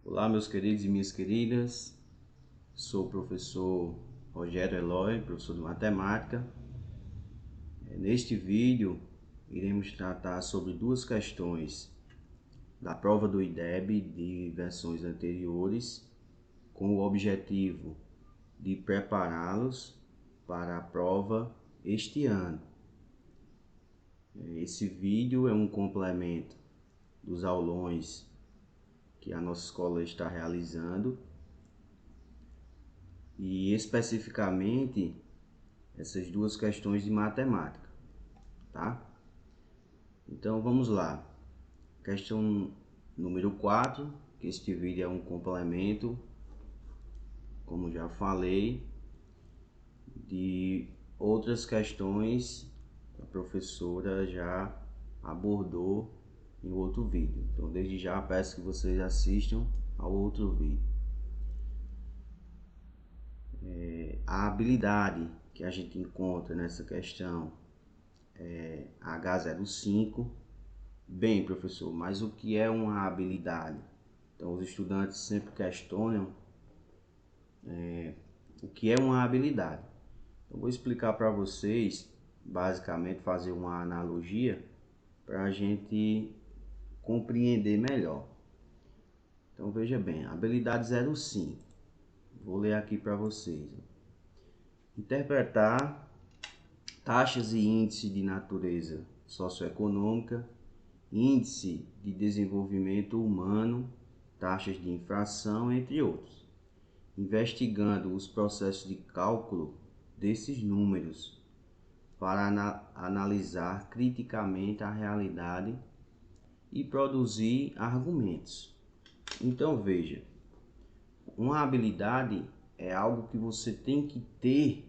Olá, meus queridos e minhas queridas. Sou o professor Rogério Eloy, professor de matemática. Neste vídeo, iremos tratar sobre duas questões da prova do IDEB de versões anteriores, com o objetivo de prepará-los para a prova este ano. Esse vídeo é um complemento dos aulões que a nossa escola está realizando e especificamente essas duas questões de matemática, tá? Então vamos lá. Questão número 4, que este vídeo é um complemento, como já falei, de outras questões que a professora já abordou em outro vídeo. Então desde já peço que vocês assistam ao outro vídeo. A habilidade que a gente encontra nessa questão é H05. Bem, professor, mas o que é uma habilidade? Então os estudantes sempre questionam o que é uma habilidade. Eu vou explicar para vocês, basicamente fazer uma analogia para a gente compreender melhor. Então veja bem, habilidade 05. Vou ler aqui para vocês. Interpretar taxas e índices de natureza socioeconômica, índice de desenvolvimento humano, taxas de inflação, entre outros, investigando os processos de cálculo desses números para analisar criticamente a realidade e produzir argumentos. Então veja, uma habilidade é algo que você tem que ter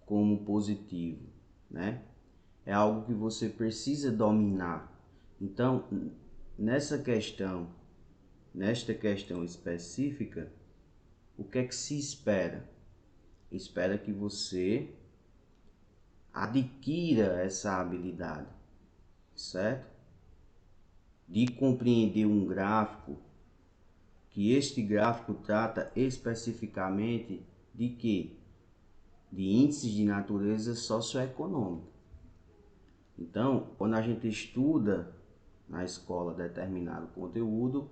como positivo, né? É algo que você precisa dominar. Então, nesta questão específica, o que é que se espera? Espera que você adquira essa habilidade, certo? De compreender um gráfico, que este gráfico trata especificamente de quê? De índices de natureza socioeconômica. Então, quando a gente estuda na escola determinado conteúdo,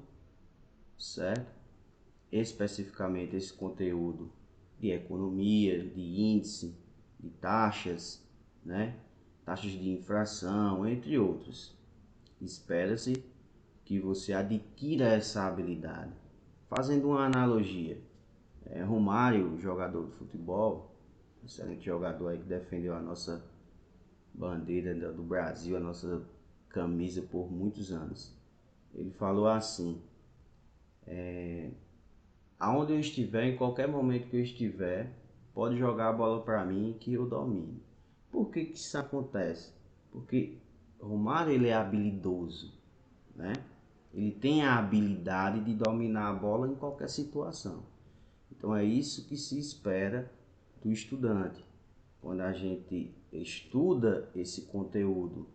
certo? Especificamente esse conteúdo de economia, de índice, de taxas, né? Taxas de inflação, entre outros. Espera-se que você adquira essa habilidade. Fazendo uma analogia, Romário, jogador de futebol, excelente jogador aí que defendeu a nossa bandeira do Brasil, a nossa camisa por muitos anos. Ele falou assim: aonde eu estiver, em qualquer momento que eu estiver, pode jogar a bola para mim que eu domino. Por que isso acontece? Porque Romário ele é habilidoso, né? Ele tem a habilidade de dominar a bola em qualquer situação. Então é isso que se espera do estudante. Quando a gente estuda esse conteúdo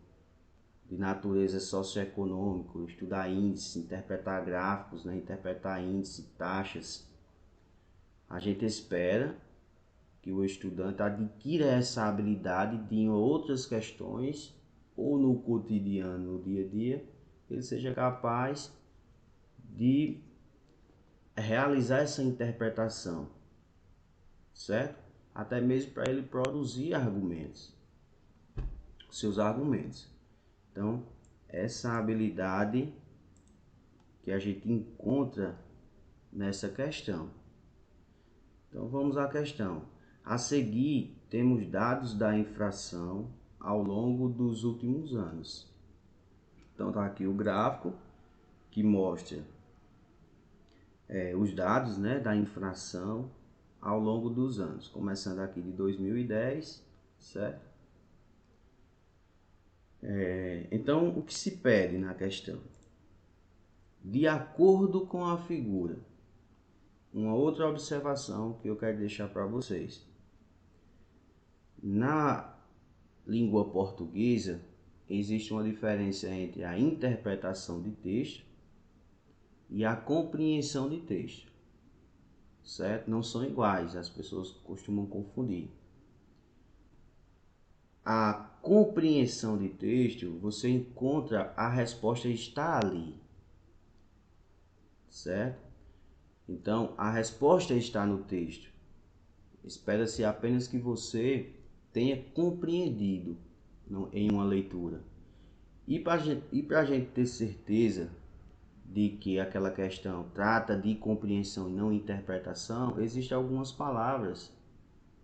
de natureza socioeconômica, estudar índice, interpretar gráficos, né? Interpretar índice, taxas, a gente espera que o estudante adquira essa habilidade de em outras questões ou no cotidiano, no dia a dia, ele seja capaz de realizar essa interpretação, certo? Até mesmo para ele produzir argumentos, seus argumentos. Então, essa habilidade que a gente encontra nessa questão. Então, vamos à questão. A seguir, temos dados da inflação ao longo dos últimos anos. Então, está aqui o gráfico que mostra os dados, né, da inflação ao longo dos anos, começando aqui de 2010, certo? Então, o que se pede na questão? De acordo com a figura, uma outra observação que eu quero deixar para vocês. Na língua portuguesa, existe uma diferença entre a interpretação de texto e a compreensão de texto, certo? Não são iguais, as pessoas costumam confundir. A compreensão de texto, você encontra a resposta está ali, certo? Então, a resposta está no texto. Espera-se apenas que você tenha compreendido em uma leitura. E para a gente ter certeza de que aquela questão trata de compreensão e não interpretação, existem algumas palavras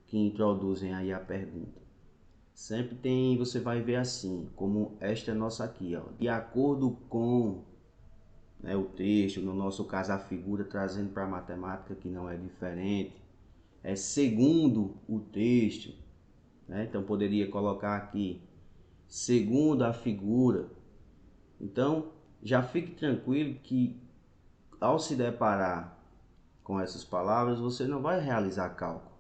que introduzem aí a pergunta. Sempre tem, você vai ver assim, como esta nossa aqui, ó, de acordo com, né, o texto, no nosso caso a figura, trazendo para a matemática que não é diferente, é segundo o texto, né? Então poderia colocar aqui, segundo a figura. Então já fique tranquilo que ao se deparar com essas palavras, você não vai realizar cálculo.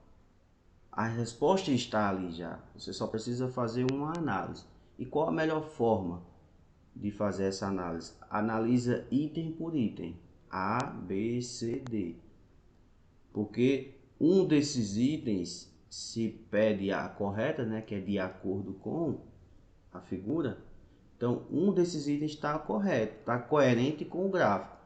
A resposta está ali já. Você só precisa fazer uma análise. E qual a melhor forma de fazer essa análise? Analisa item por item. A, B, C, D. Porque um desses itens se pede a correta, né, que é de acordo com a figura. Então, um desses itens está correto, está coerente com o gráfico.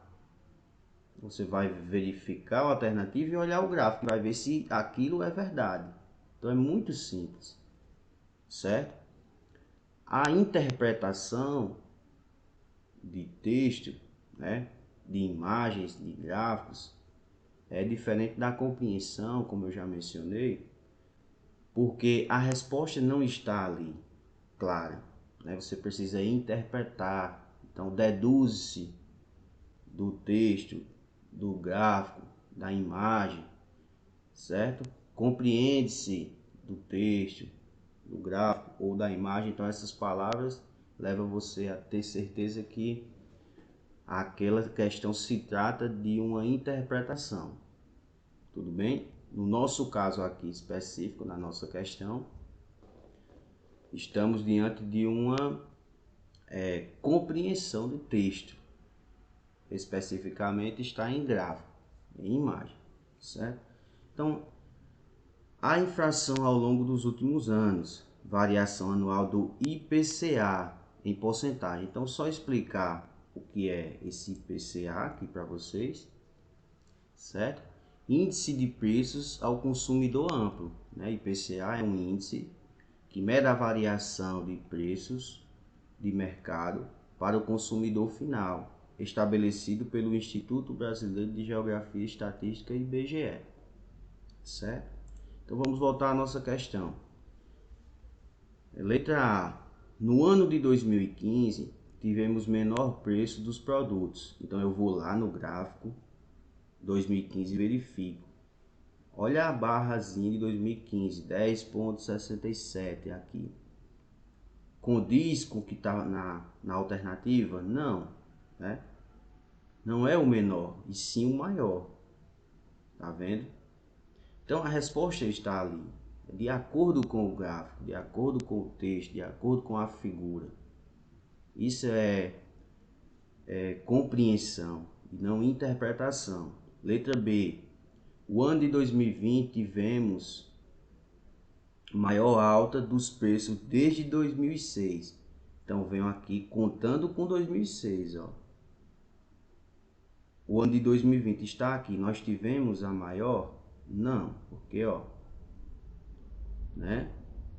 Você vai verificar a alternativa e olhar o gráfico, vai ver se aquilo é verdade. Então é muito simples, certo? A interpretação de texto, né, de imagens, de gráficos, é diferente da compreensão, como eu já mencionei, porque a resposta não está ali, clara, né? Você precisa interpretar, então deduz-se do texto, do gráfico, da imagem, certo? Compreende-se do texto, do gráfico ou da imagem. Então essas palavras levam você a ter certeza que aquela questão se trata de uma interpretação. Tudo bem? No nosso caso aqui específico, na nossa questão, estamos diante de uma compreensão do texto. Especificamente está em gráfico, em imagem, certo? Então, a inflação ao longo dos últimos anos, variação anual do IPCA em porcentagem. Então, só explicar o que é esse IPCA aqui para vocês, certo? Índice de preços ao consumidor amplo, né? IPCA é um índice que mede a variação de preços de mercado para o consumidor final, estabelecido pelo Instituto Brasileiro de Geografia e Estatística, IBGE, certo? Então vamos voltar à nossa questão. Letra A. No ano de 2015, tivemos menor preço dos produtos. Então eu vou lá no gráfico 2015 e verifico. Olha a barrazinha de 2015, 10,67 aqui. Condiz com o que está na alternativa? Não, né? Não é o menor, e sim o maior. Tá vendo? Então a resposta está ali. De acordo com o gráfico, de acordo com o texto, de acordo com a figura. Isso é compreensão e não interpretação. Letra B. O ano de 2020 tivemos maior alta dos preços desde 2006. Então venho aqui contando com 2006, ó. O ano de 2020 está aqui. Nós tivemos a maior? Não, porque ó, né?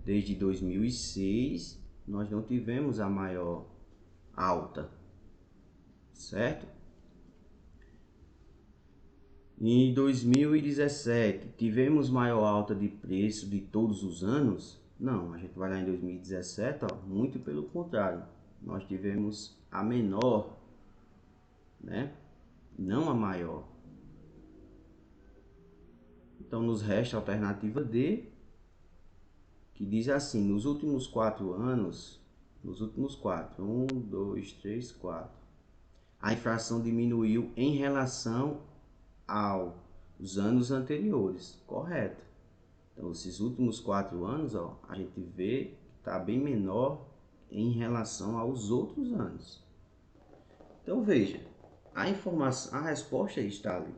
Desde 2006 nós não tivemos a maior alta, certo? Em 2017 tivemos maior alta de preço de todos os anos? Não, a gente vai lá em 2017, ó, muito pelo contrário, nós tivemos a menor, né? Não a maior. Então nos resta a alternativa D, que diz assim: nos últimos 4 anos, nos últimos 4, 1, 2, 3, 4, a inflação diminuiu em relação aos anos anteriores. Correto. Então esses últimos 4 anos, ó, a gente vê que está bem menor em relação aos outros anos. Então veja, a informação, a resposta está ali.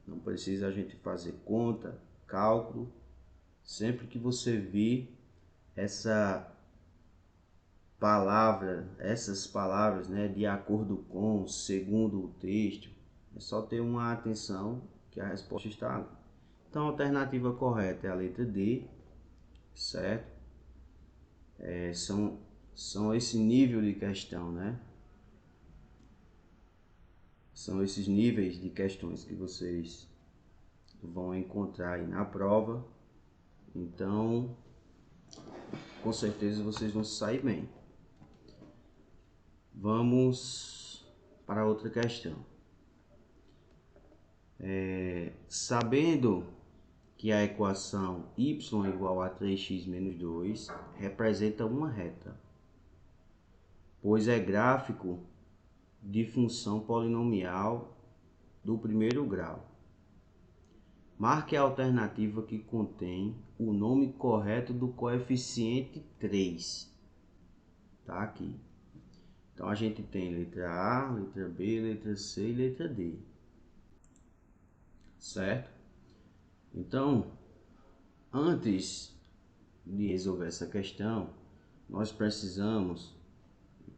Não precisa a gente fazer conta, cálculo. Sempre que você vir essa palavra, essas palavras, né, de acordo com, segundo o texto, é só ter uma atenção que a resposta está ali. Então a alternativa correta é a letra D, certo? São esse nível de questão, né? São esses níveis de questões que vocês vão encontrar aí na prova. Então, com certeza vocês vão sair bem. Vamos para outra questão. Sabendo que a equação y igual a 3x menos 2 representa uma reta, pois é gráfico de função polinomial do primeiro grau. Marque a alternativa que contém o nome correto do coeficiente 3. Tá aqui. Então a gente tem letra A, letra B, letra C e letra D. Certo? Então, antes de resolver essa questão, nós precisamos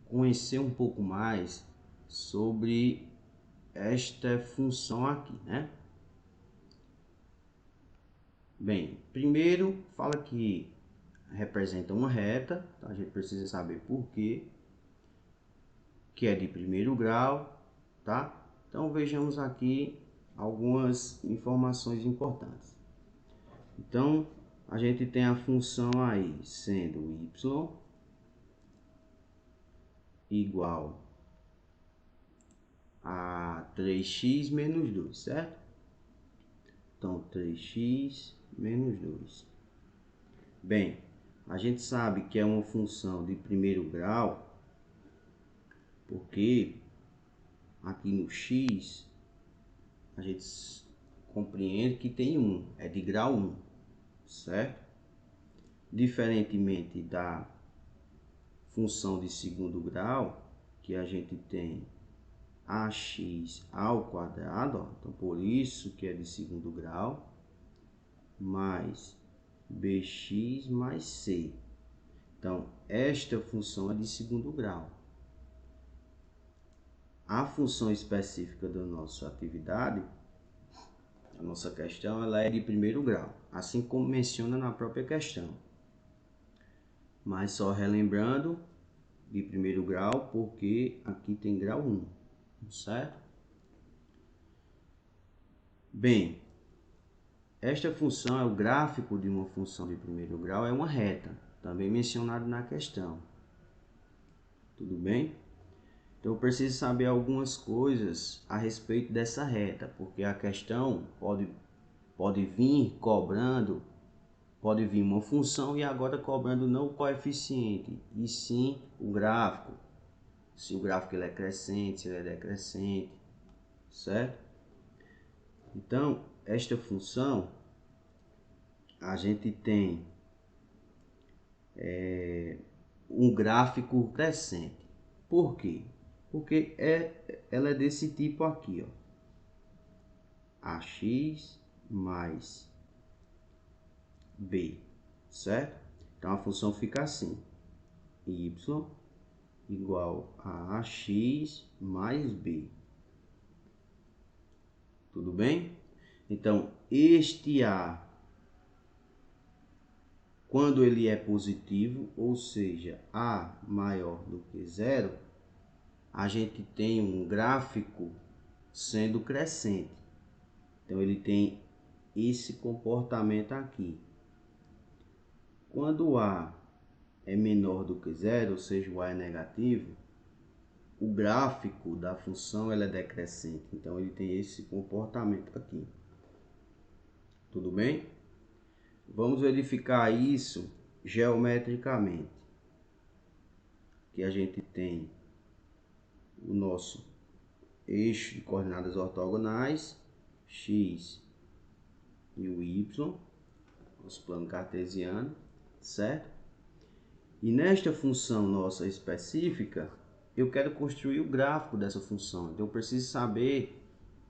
conhecer um pouco mais sobre esta função aqui, né? Bem, primeiro fala que representa uma reta, então a gente precisa saber por quê, que é de primeiro grau, tá? Então vejamos aqui algumas informações importantes. Então a gente tem a função aí sendo y igual a 3x menos 2, certo? Então 3x menos 2. Bem, a gente sabe que é uma função de primeiro grau porque aqui no x a gente compreende que tem 1, é de grau 1, certo? Diferentemente da função de segundo grau, que a gente tem ax ao quadrado, ó, então por isso que é de segundo grau, mais bx mais c. Então, esta função é de segundo grau. A função específica da nossa atividade, a nossa questão, ela é de primeiro grau, assim como menciona na própria questão. Mas só relembrando, de primeiro grau, porque aqui tem grau 1, certo? Bem, esta função é o gráfico de uma função de primeiro grau, é uma reta, também mencionado na questão. Tudo bem? Então eu preciso saber algumas coisas a respeito dessa reta, porque a questão pode vir cobrando, pode vir uma função e agora cobrando não o coeficiente, e sim o gráfico. Se o gráfico ele é crescente, se ele é decrescente, certo? Então, esta função, a gente tem um gráfico crescente. Por quê? Porque ela é desse tipo aqui, ó. Ax mais b, certo? Então a função fica assim: y igual a ax mais b. Tudo bem? Então este a, quando ele é positivo, ou seja, a maior do que zero, a gente tem um gráfico sendo crescente. Então ele tem esse comportamento aqui. Quando A é menor do que zero, ou seja, o A é negativo, o gráfico da função ela é decrescente. Então ele tem esse comportamento aqui. Tudo bem? Vamos verificar isso geometricamente. Que a gente tem o nosso eixo de coordenadas ortogonais, x e o y, nosso plano cartesiano, certo? E nesta função nossa específica, eu quero construir o gráfico dessa função. Então eu preciso saber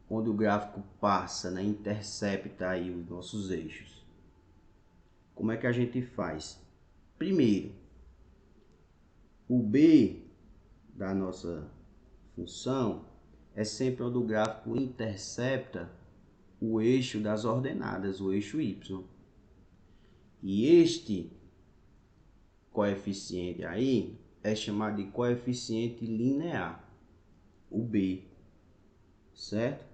onde o gráfico passa, né? Intercepta aí os nossos eixos. Como é que a gente faz? Primeiro, o B da nossa função é sempre onde o gráfico intercepta o eixo das ordenadas, o eixo y. E este coeficiente aí é chamado de coeficiente linear, o B, certo?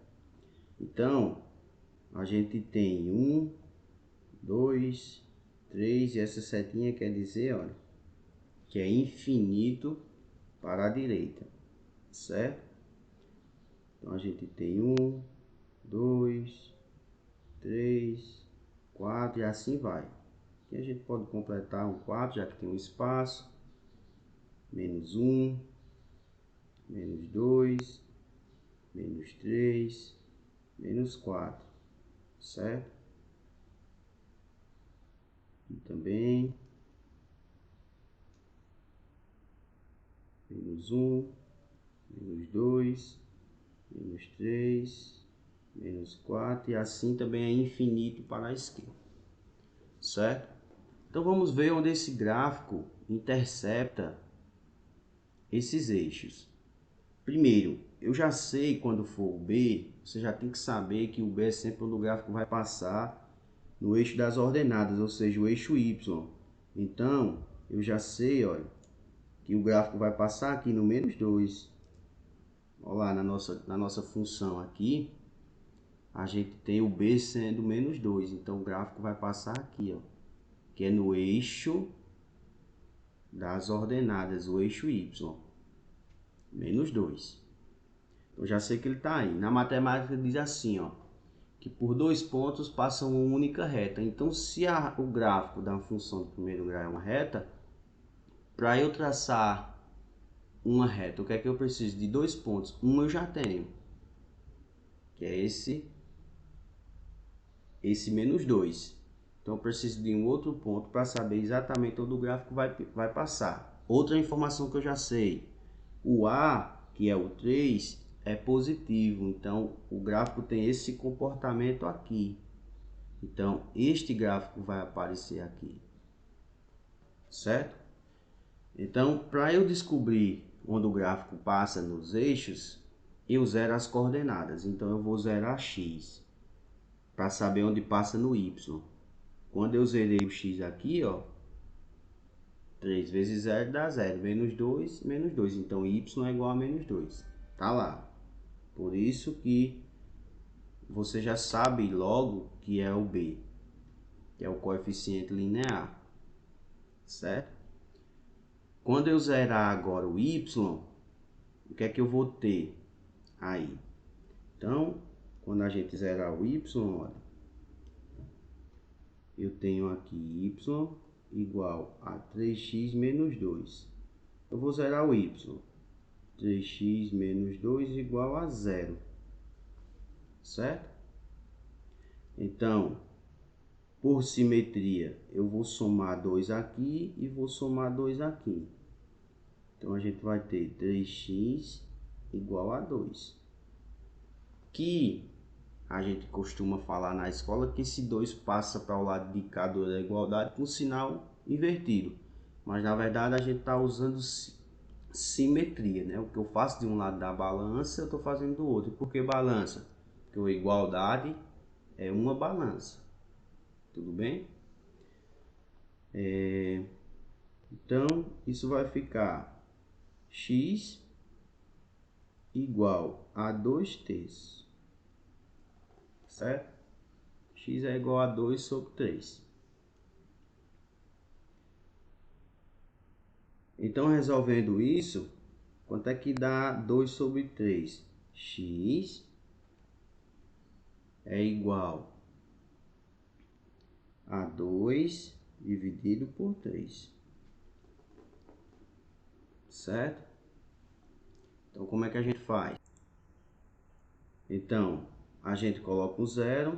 Então, a gente tem 1, 2, 3, e essa setinha quer dizer, olha, que é infinito para a direita, certo? Então, a gente tem 1, 2, 3, 4 e assim vai. Aqui a gente pode completar um 4, já que tem um espaço. Menos 1, menos 2, menos 3, menos 4, certo? E também menos 1, menos 2, menos 3, menos 4 e assim também é infinito para a esquerda, certo? Então vamos ver onde esse gráfico intercepta esses eixos. Primeiro, eu já sei quando for o B, você já tem que saber que o B é sempre onde o gráfico vai passar no eixo das ordenadas, ou seja, o eixo Y. Então, eu já sei, olha, que o gráfico vai passar aqui no menos 2. Olha lá, na nossa função aqui, a gente tem o B sendo menos 2. Então, o gráfico vai passar aqui, ó, que é no eixo das ordenadas, o eixo Y. Menos 2. Eu já sei que ele está aí. Na matemática diz assim, ó, que por 2 pontos passa uma única reta. Então, se o gráfico da função do primeiro grau é uma reta, para eu traçar uma reta, o que é que eu preciso? De 2 pontos. Um eu já tenho, que é esse menos 2. Então, eu preciso de um outro ponto para saber exatamente onde o gráfico vai passar. Outra informação que eu já sei, o A, que é o 3, é positivo. Então, o gráfico tem esse comportamento aqui. Então, este gráfico vai aparecer aqui, certo? Então, para eu descobrir onde o gráfico passa nos eixos, eu zero as coordenadas. Então, eu vou zerar x para saber onde passa no y. Quando eu zerei o x aqui, ó, 3 vezes 0 dá 0. Menos 2, menos 2. Então, y é igual a menos 2. Tá lá. Por isso que você já sabe logo que é o b, que é o coeficiente linear, certo? Quando eu zerar agora o y, o que é que eu vou ter aí? Então, quando a gente zerar o y, olha, eu tenho aqui y igual a 3x menos 2. Eu vou zerar o y. 3x menos 2 igual a 0. Certo? Então, por simetria, eu vou somar 2 aqui e vou somar 2 aqui. Então, a gente vai ter 3x igual a 2. Que a gente costuma falar na escola que esse 2 passa para o lado de cá da igualdade com sinal invertido. Mas, na verdade, a gente está usando simetria, né? O que eu faço de um lado da balança, eu estou fazendo do outro. Por que balança? Porque a igualdade é uma balança. Tudo bem? Então, isso vai ficar x igual a 2 terços. Certo? X é igual a 2 sobre 3. Então, resolvendo isso, quanto é que dá 2 sobre 3? X é igual a 2 dividido por 3. Certo? Então, como é que a gente faz? Então, a gente coloca um zero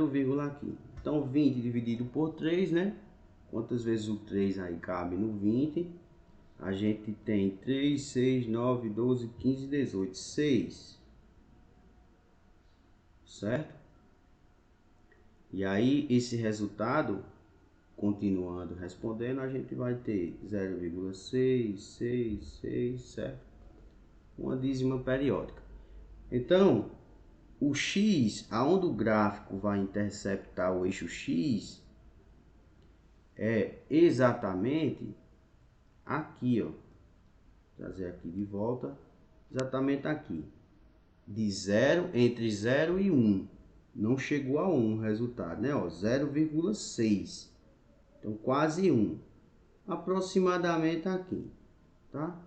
vírgula aqui. Então, 20 dividido por 3, né? Quantas vezes o 3 aí cabe no 20? a gente tem 3, 6, 9, 12, 15, 18, 6. Certo? E aí, esse resultado, continuando respondendo, a gente vai ter 0,666, certo? Uma dízima periódica. Então, o x, aonde o gráfico vai interceptar o eixo x, é exatamente aqui, ó. Vou trazer aqui de volta, exatamente aqui. De 0, entre 0 e 1. Não chegou a 1 o resultado, né? 0,6. Então, quase 1. Aproximadamente aqui, tá?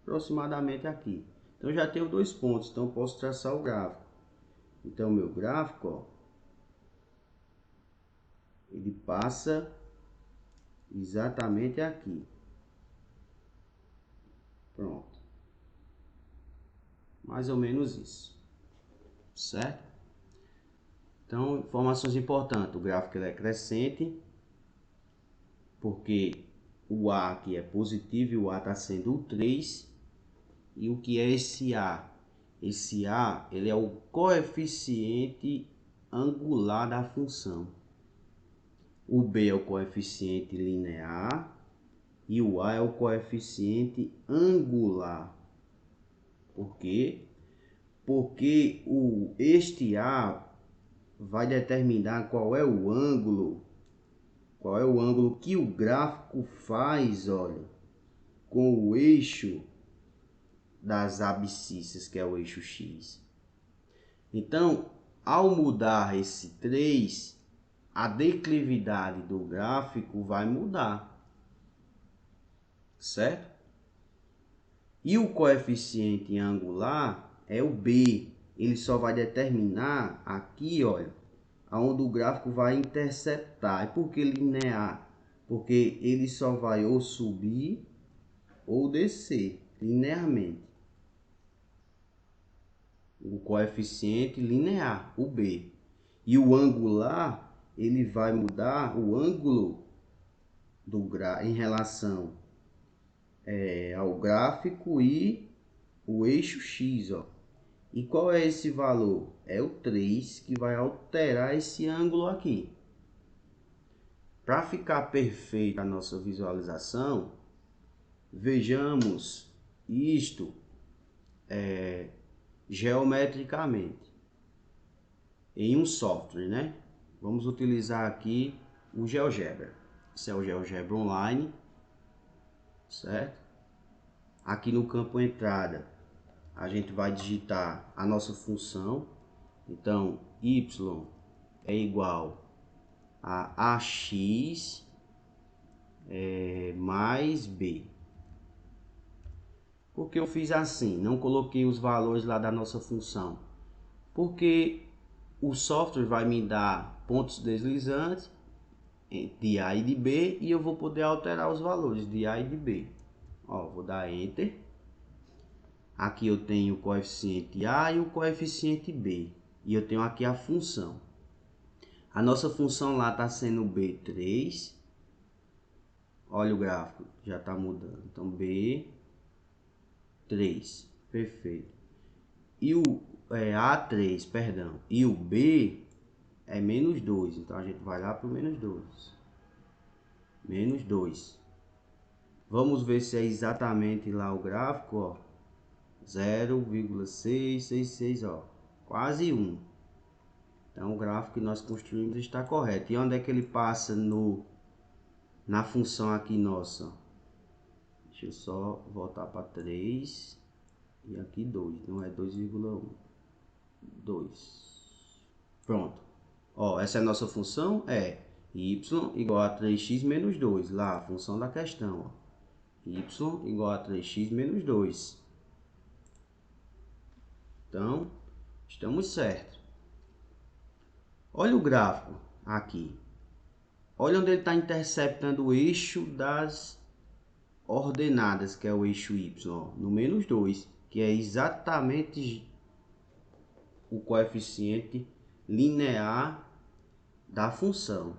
Aproximadamente aqui. Então, já tenho 2 pontos, então posso traçar o gráfico. Então, meu gráfico, ó, ele passa exatamente aqui. Pronto. Mais ou menos isso. Certo? Então, informações importantes. O gráfico ele é crescente, porque o A aqui é positivo e o A está sendo o 3. E o que é esse A? Esse A ele é o coeficiente angular da função. O B é o coeficiente linear e o A é o coeficiente angular. Por quê? Porque este A vai determinar qual é o ângulo que o gráfico faz, olha, com o eixo das abscissas, que é o eixo X. Então, ao mudar esse 3, a declividade do gráfico vai mudar, certo? E o coeficiente angular é o B. Ele só vai determinar aqui, olha, aonde o gráfico vai interceptar. E por que linear? Porque ele só vai ou subir ou descer linearmente. O coeficiente linear, o B. E o angular, ele vai mudar o ângulo em relação ao gráfico e o eixo X, ó. E qual é esse valor? É o 3 que vai alterar esse ângulo aqui. Para ficar perfeita a nossa visualização, vejamos isto geometricamente em um software, né? Vamos utilizar aqui o GeoGebra. Esse é o GeoGebra Online, certo? Aqui no campo entrada, a gente vai digitar a nossa função. Então, y é igual a ax mais b. Por que eu fiz assim? Não coloquei os valores lá da nossa função. Porque o software vai me dar pontos deslizantes de A e de B e eu vou poder alterar os valores de A e de B. Ó, vou dar Enter. Aqui eu tenho o coeficiente A e o coeficiente B. E eu tenho aqui a função. A nossa função lá está sendo B3. Olha o gráfico, já está mudando. Então, B3. Perfeito. E o A3, perdão. E o B é menos 2. Então, a gente vai lá para o menos 2. Menos 2. Vamos ver se é exatamente lá o gráfico, ó. 0,666, ó. Quase 1. Então, o gráfico que nós construímos está correto. E onde é que ele passa na função aqui nossa? Deixa eu só voltar para 3. E aqui 2. Não é 2,1. 2. Pronto. Ó, essa é a nossa função? É y igual a 3x menos 2. Lá, a função da questão, ó. Y igual a 3x menos 2. Então, estamos certos. Olha o gráfico aqui. Olha onde ele está interceptando o eixo das ordenadas, que é o eixo y, ó, no menos 2, que é exatamente o coeficiente linear da função.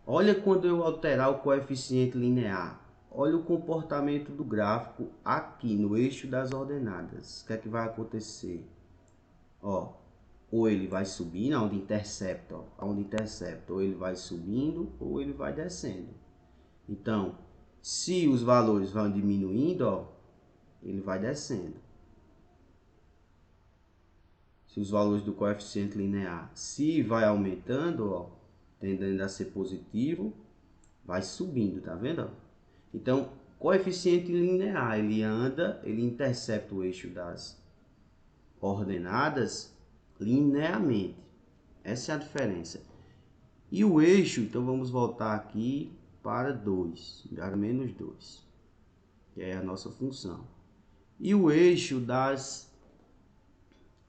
Olha quando eu alterar o coeficiente linear. olha o comportamento do gráfico aqui no eixo das ordenadas. O que é que vai acontecer? Ó, ou ele vai subindo, onde intercepta, ou ele vai subindo, ou ele vai descendo. Então, se os valores vão diminuindo, ó, ele vai descendo. Se os valores do coeficiente linear, se vai aumentando, ó, tendendo a ser positivo, vai subindo, tá vendo? Ó? Então, coeficiente linear, ele intercepta o eixo das ordenadas linearmente. Essa é a diferença. E o eixo, então vamos voltar aqui para 2, para menos 2, que é a nossa função. E o eixo das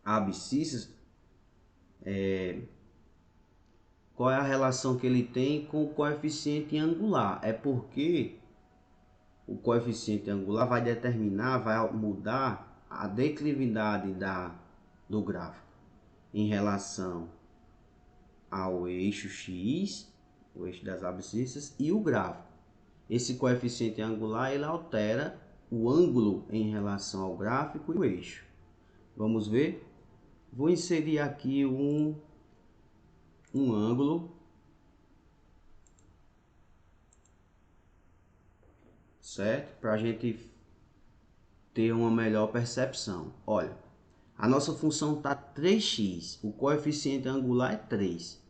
abscissas, qual é a relação que ele tem com o coeficiente angular? É porque o coeficiente angular vai determinar, vai mudar a declividade do gráfico em relação ao eixo X, o eixo das abscissas, e o gráfico. Esse coeficiente angular ele altera o ângulo em relação ao gráfico e o eixo. Vamos ver? Vou inserir aqui um ângulo, certo? Para a gente ter uma melhor percepção. Olha, a nossa função está 3x, o coeficiente angular é 3.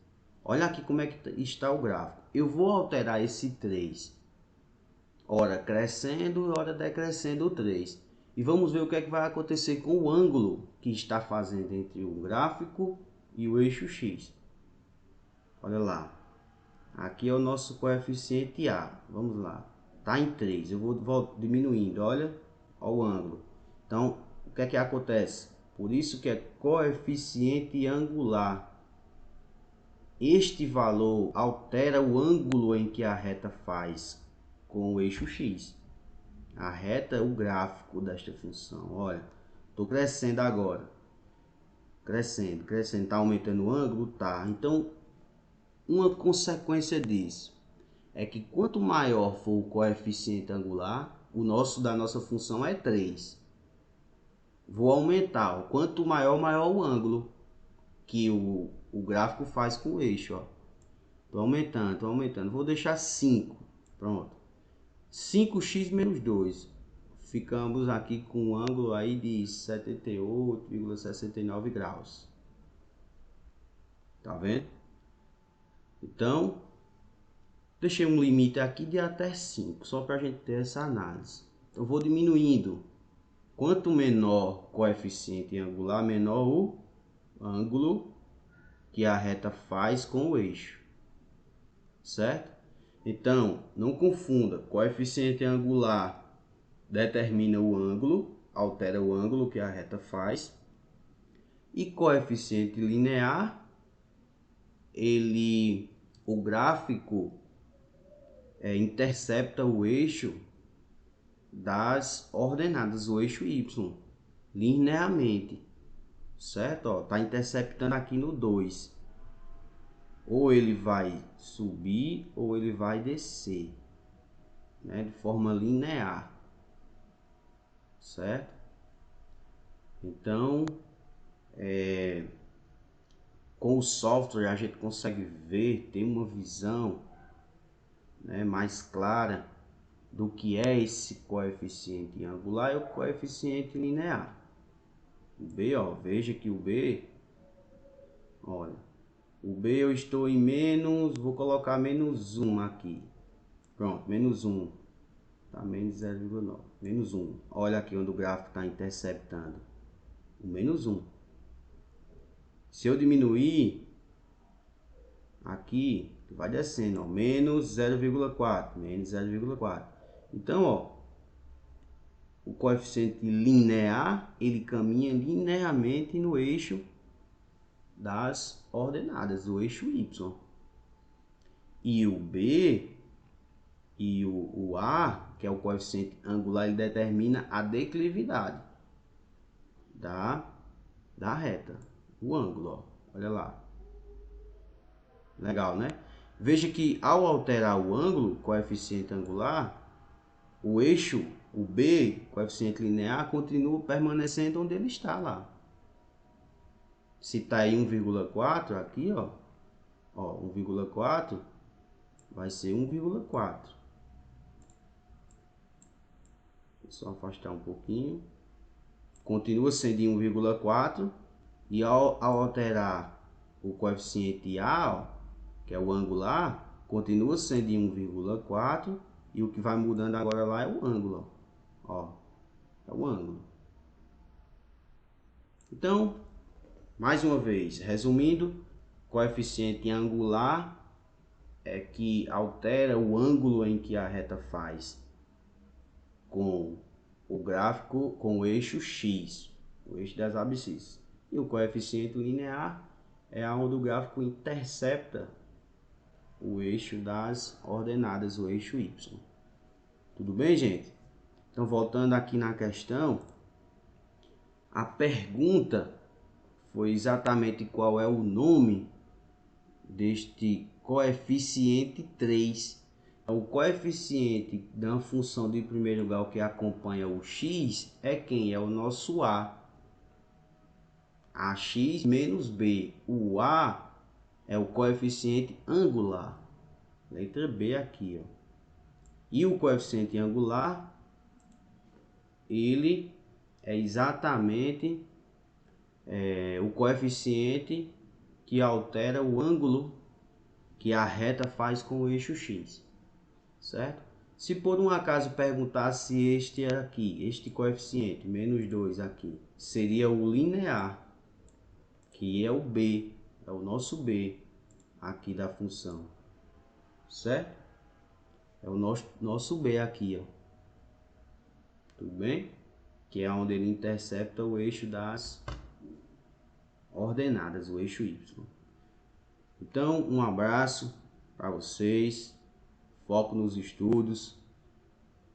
Olha aqui como é que está o gráfico. Eu vou alterar esse 3, ora crescendo, ora decrescendo o 3. E vamos ver o que é que vai acontecer com o ângulo que está fazendo entre o gráfico e o eixo X. Olha lá. Aqui é o nosso coeficiente A. Vamos lá. Está em 3. Eu vou diminuindo. Olha o ângulo. Então, o que é que acontece? Por isso que é coeficiente angular. Este valor altera o ângulo em que a reta faz com o eixo X. A reta é o gráfico desta função. Olha, estou crescendo agora. Crescendo. Está aumentando o ângulo? Tá. Então, uma consequência disso é que quanto maior for o coeficiente angular, da nossa função é 3. Vou aumentar. Quanto maior o ângulo que o gráfico faz com o eixo. Estou aumentando. Vou deixar 5. Pronto. 5x menos 2. Ficamos aqui com um ângulo aí de 78,69 graus. Tá vendo? Então, deixei um limite aqui de até 5, só para a gente ter essa análise. Então, vou diminuindo. Quanto menor o coeficiente angular, menor o ângulo que a reta faz com o eixo. Certo? Então, não confunda. Coeficiente angular determina o ângulo, altera o ângulo que a reta faz. E coeficiente linear, o gráfico intercepta o eixo das ordenadas, o eixo Y, linearmente, certo? Tá interceptando aqui no 2. Ou ele vai subir ou ele vai descer, né? De forma linear, certo? Então, com o software a gente consegue ver, ter uma visão, né, mais clara do que é esse coeficiente angular e o coeficiente linear. O B, ó, veja que o B, olha, o B eu estou em menos, vou colocar menos 1 aqui. Pronto, menos 1. Tá menos 0,9. Menos 1. Olha aqui onde o gráfico está interceptando. O menos 1. Se eu diminuir, aqui vai descendo, ó, menos 0,4. Menos 0,4. Então, ó, o coeficiente linear, ele caminha linearmente no eixo das ordenadas, do eixo Y. E o B e o A, que é o coeficiente angular, ele determina a declividade da reta, o ângulo, ó. Olha lá. Legal, né? Veja que ao alterar o ângulo, coeficiente angular, o eixo, o B, coeficiente linear, continua permanecendo onde ele está lá. Se está aí 1,4 aqui, ó, 1,4 vai ser 1,4. Só afastar um pouquinho. Continua sendo 1,4 e ao alterar o coeficiente A, ó, que é o angular, continua sendo 1,4 e o que vai mudando agora lá é o ângulo, ó, é o ângulo. Então, mais uma vez, resumindo, coeficiente angular é que altera o ângulo em que a reta faz com o gráfico, com o eixo X, o eixo das abscissas. E o coeficiente linear é onde o gráfico intercepta o eixo das ordenadas, o eixo Y. Tudo bem, gente? Então, voltando aqui na questão, a pergunta foi exatamente qual é o nome deste coeficiente 3. O coeficiente da função de primeiro grau que acompanha o x é quem? É o nosso a. Ax menos b. O a é o coeficiente angular. Letra B aqui, ó. E o coeficiente angular, ele é exatamente o coeficiente que altera o ângulo que a reta faz com o eixo x, certo? Se por um acaso perguntar se este aqui, este coeficiente, menos 2 aqui, seria o linear, que é o b, é o nosso b aqui da função, certo? É o nosso b aqui, ó. Tudo bem? Que é onde ele intercepta o eixo das ordenadas, o eixo y. Então, um abraço para vocês, foco nos estudos,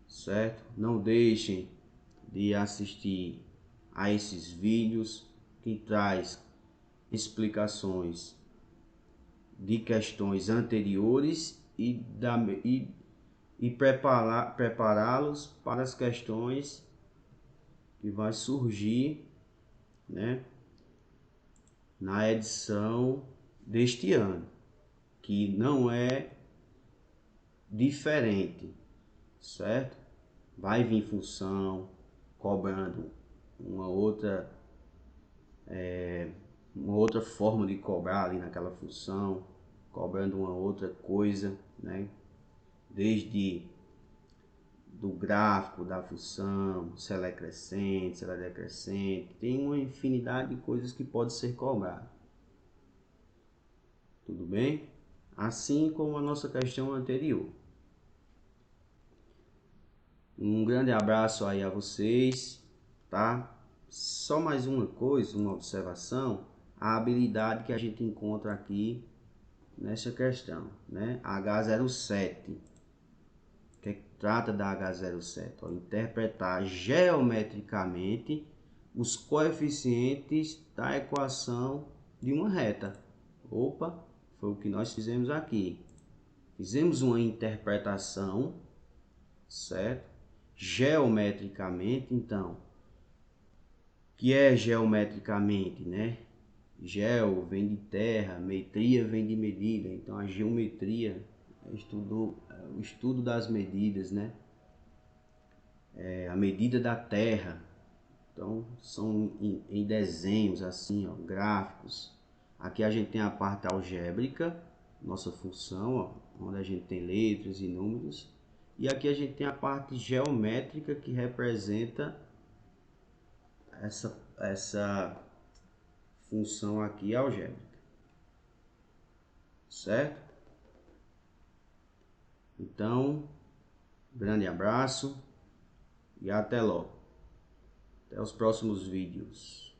certo? Não deixem de assistir a esses vídeos que traz explicações de questões anteriores e prepará-los para as questões que vai surgir, né, na edição deste ano, que não é diferente, certo? Vai vir função cobrando uma outra forma de cobrar ali naquela função, cobrando uma outra coisa, né? Desde do gráfico da função, se ela é crescente, se ela é decrescente, tem uma infinidade de coisas que pode ser cobrado. Tudo bem? Assim como a nossa questão anterior. Um grande abraço aí a vocês, tá? Só mais uma coisa, uma observação, a habilidade que a gente encontra aqui nessa questão, né? H07. O que trata da H07? Ó, interpretar geometricamente os coeficientes da equação de uma reta. Opa, foi o que nós fizemos aqui. Fizemos uma interpretação, certo? Geometricamente, então, o que é geometricamente, né? Geo vem de terra, metria vem de medida, então a geometria é o estudo das medidas, né? A medida da terra, então são em desenhos assim, ó, gráficos. Aqui a gente tem a parte algébrica, nossa função, ó, onde a gente tem letras e números. E aqui a gente tem a parte geométrica que representa essa função aqui algébrica, certo? Então, grande abraço e até logo. Até os próximos vídeos.